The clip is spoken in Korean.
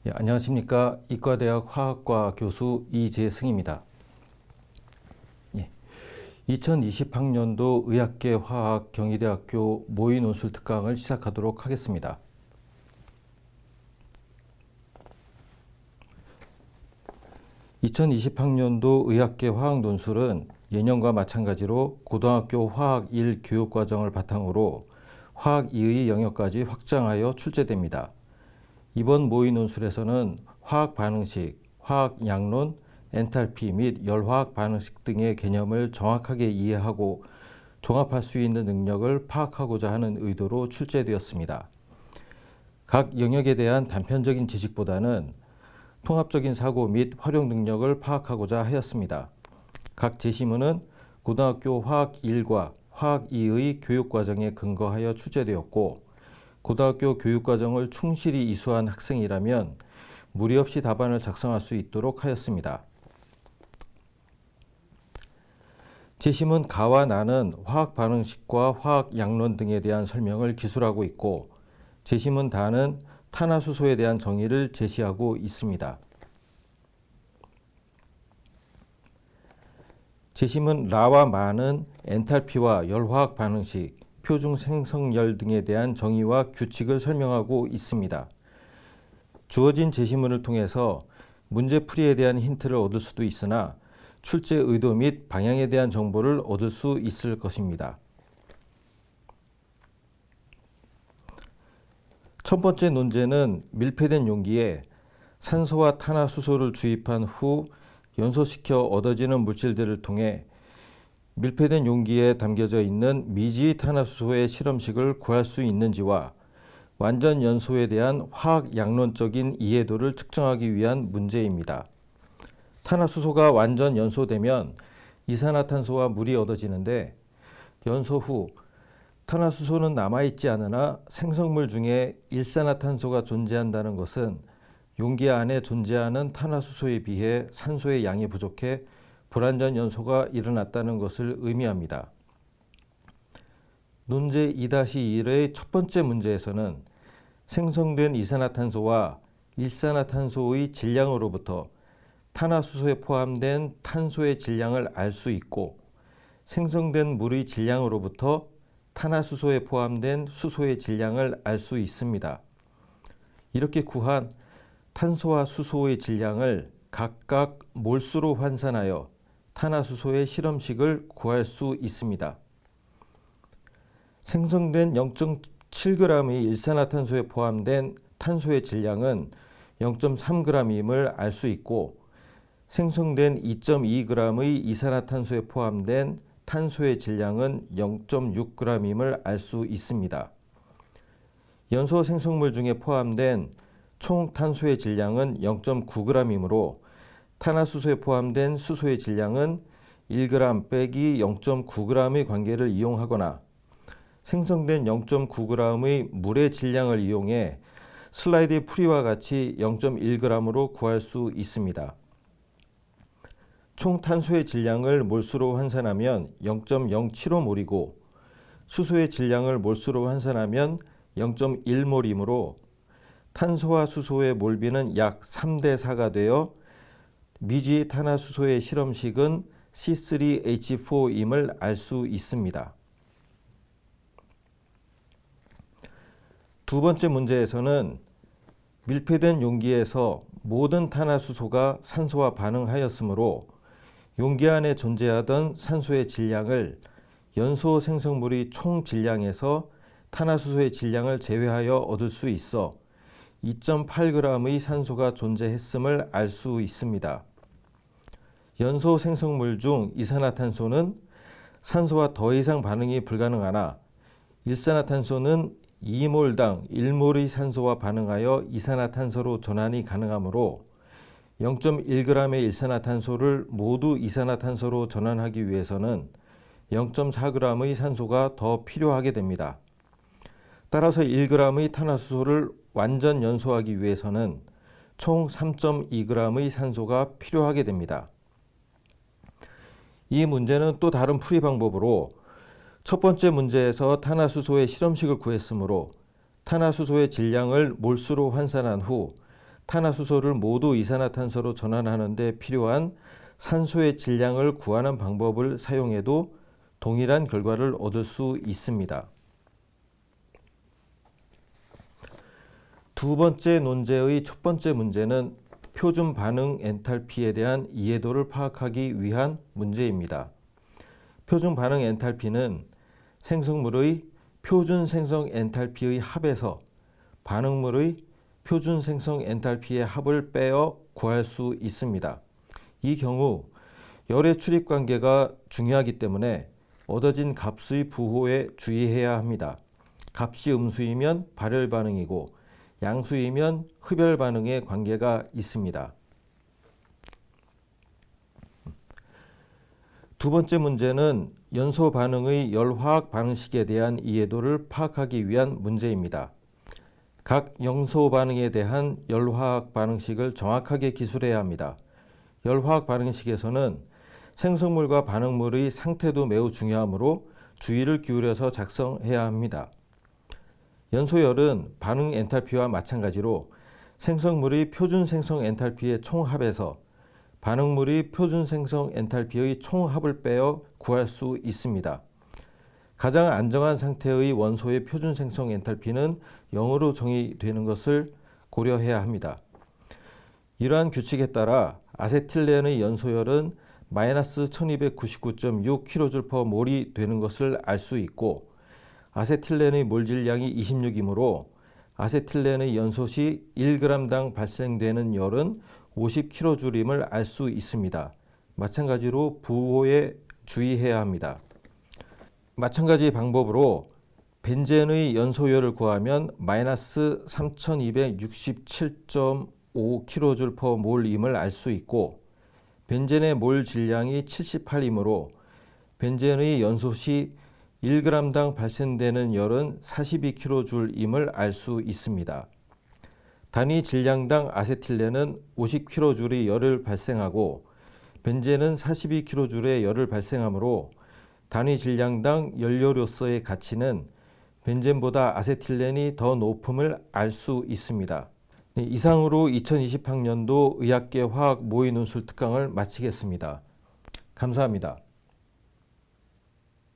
안녕하십니까. 이과대학 화학과 교수 이재승입니다. 2020학년도 의학계 화학 경희대학교 모의 논술 특강을 시작하도록 하겠습니다. (2020학년도) 의학계 화학 논술은 예년과 마찬가지로 고등학교 화학 1 교육과정을 바탕으로 화학 2의 영역까지 확장하여 출제됩니다. 이번 모의 논술에서는 화학 반응식, 화학 양론, 엔탈피 및 열화학 반응식 등의 개념을 정확하게 이해하고 종합할 수 있는 능력을 파악하고자 하는 의도로 출제되었습니다. 각 영역에 대한 단편적인 지식보다는 통합적인 사고 및 활용 능력을 파악하고자 하였습니다. 각 제시문은 고등학교 화학 1과 화학 2의 교육과정에 근거하여 출제되었고, 고등학교 교육과정을 충실히 이수한 학생이라면 무리 없이 답안을 작성할 수 있도록 하였습니다. 제시문 가와 나는 화학 반응식과 화학 양론 등에 대한 설명을 기술하고 있고, 제시문 다는 탄화수소에 대한 정의를 제시하고 있습니다. 제시문 라와 마는 엔탈피와 열화학 반응식, 표중 생성열 등에 대한 정의와 규칙을 설명하고 있습니다. 주어진 제시문을 통해서 문제풀이에 대한 힌트를 얻을 수도 있으나 출제 의도 및 방향에 대한 정보를 얻을 수 있을 것입니다. 첫 번째 논제는 밀폐된 용기에 산소와 탄화수소를 주입한 후 연소시켜 얻어지는 물질들을 통해 밀폐된 용기에 담겨져 있는 미지 탄화수소의 실험식을 구할 수 있는지와 완전 연소에 대한 화학 양론적인 이해도를 측정하기 위한 문제입니다. 탄화수소가 완전 연소되면 이산화탄소와 물이 얻어지는데, 연소 후 탄화수소는 남아있지 않으나 생성물 중에 일산화탄소가 존재한다는 것은 용기 안에 존재하는 탄화수소에 비해 산소의 양이 부족해 불완전 연소가 일어났다는 것을 의미합니다. 논제 2-1의 첫 번째 문제에서는 생성된 이산화탄소와 일산화탄소의 질량으로부터 탄화수소에 포함된 탄소의 질량을 알 수 있고, 생성된 물의 질량으로부터 탄화수소에 포함된 수소의 질량을 알 수 있습니다. 이렇게 구한 탄소와 수소의 질량을 각각 몰수로 환산하여 탄화수소의 실험식을 구할 수 있습니다. 생성된 0.7g의 일산화탄소에 포함된 탄소의 질량은 0.3g임을 알 수 있고, 생성된 2.2g의 이산화탄소에 포함된 탄소의 질량은 0.6g임을 알 수 있습니다. 연소 생성물 중에 포함된 총 탄소의 질량은 0.9g이므로 탄화수소에 포함된 수소의 질량은 1g 빼기 0.9g의 관계를 이용하거나 생성된 0.9g의 물의 질량을 이용해 슬라이드의 풀이와 같이 0.1g으로 구할 수 있습니다. 총 탄소의 질량을 몰수로 환산하면 0.075몰이고 수소의 질량을 몰수로 환산하면 0.1몰이므로 탄소와 수소의 몰비는 약 3대4가 되어 미지 탄화수소의 실험식은 C3H4임을 알 수 있습니다. 두 번째 문제에서는 밀폐된 용기에서 모든 탄화수소가 산소와 반응하였으므로 용기 안에 존재하던 산소의 질량을 연소 생성물의 총 질량에서 탄화수소의 질량을 제외하여 얻을 수 있어 2.8g의 산소가 존재했음을 알 수 있습니다. 연소 생성물 중 이산화탄소는 산소와 더 이상 반응이 불가능하나 일산화탄소는 2몰당 1몰의 산소와 반응하여 이산화탄소로 전환이 가능하므로 0.1g의 일산화탄소를 모두 이산화탄소로 전환하기 위해서는 0.4g의 산소가 더 필요하게 됩니다. 따라서 1g의 탄화수소를 완전 연소하기 위해서는 총 3.2g의 산소가 필요하게 됩니다. 이 문제는 또 다른 풀이 방법으로 첫 번째 문제에서 탄화수소의 실험식을 구했으므로 탄화수소의 질량을 몰수로 환산한 후 탄화수소를 모두 이산화탄소로 전환하는 데 필요한 산소의 질량을 구하는 방법을 사용해도 동일한 결과를 얻을 수 있습니다. 두 번째 논제의 첫 번째 문제는 표준 반응 엔탈피에 대한 이해도를 파악하기 위한 문제입니다. 표준 반응 엔탈피는 생성물의 표준 생성 엔탈피의 합에서 반응물의 표준 생성 엔탈피의 합을 빼어 구할 수 있습니다. 이 경우 열의 출입 관계가 중요하기 때문에 얻어진 값의 부호에 주의해야 합니다. 값이 음수이면 발열 반응이고 양수이면 흡열 반응의 관계가 있습니다. 두 번째 문제는 연소 반응의 열화학 반응식에 대한 이해도를 파악하기 위한 문제입니다. 각 연소 반응에 대한 열화학 반응식을 정확하게 기술해야 합니다. 열화학 반응식에서는 생성물과 반응물의 상태도 매우 중요하므로 주의를 기울여서 작성해야 합니다. 연소열은 반응 엔탈피와 마찬가지로 생성물의 표준 생성 엔탈피의 총합에서 반응물의 표준 생성 엔탈피의 총합을 빼어 구할 수 있습니다. 가장 안정한 상태의 원소의 표준 생성 엔탈피는 0으로 정의되는 것을 고려해야 합니다. 이러한 규칙에 따라 아세틸렌의 연소열은 마이너스 1299.6kJ/몰이 되는 것을 알 수 있고 아세틸렌의 몰 질량이 26이므로 아세틸렌의 연소 시 1g당 발생되는 열은 50kJ임을 알 수 있습니다. 마찬가지로 부호에 주의해야 합니다. 마찬가지 방법으로 벤젠의 연소열을 구하면 마이너스 3267.5kJ/몰임을 알 수 있고 벤젠의 몰 질량이 78이므로 벤젠의 연소 시 1g당 발생되는 열은 42kJ임을 알 수 있습니다. 단위 질량당 아세틸렌은 50kJ의 열을 발생하고 벤젠은 42kJ의 열을 발생하므로 단위 질량당 연료로서의 가치는 벤젠보다 아세틸렌이 더 높음을 알 수 있습니다. 이상으로 2020학년도 의학계 화학 모의 논술 특강을 마치겠습니다. 감사합니다.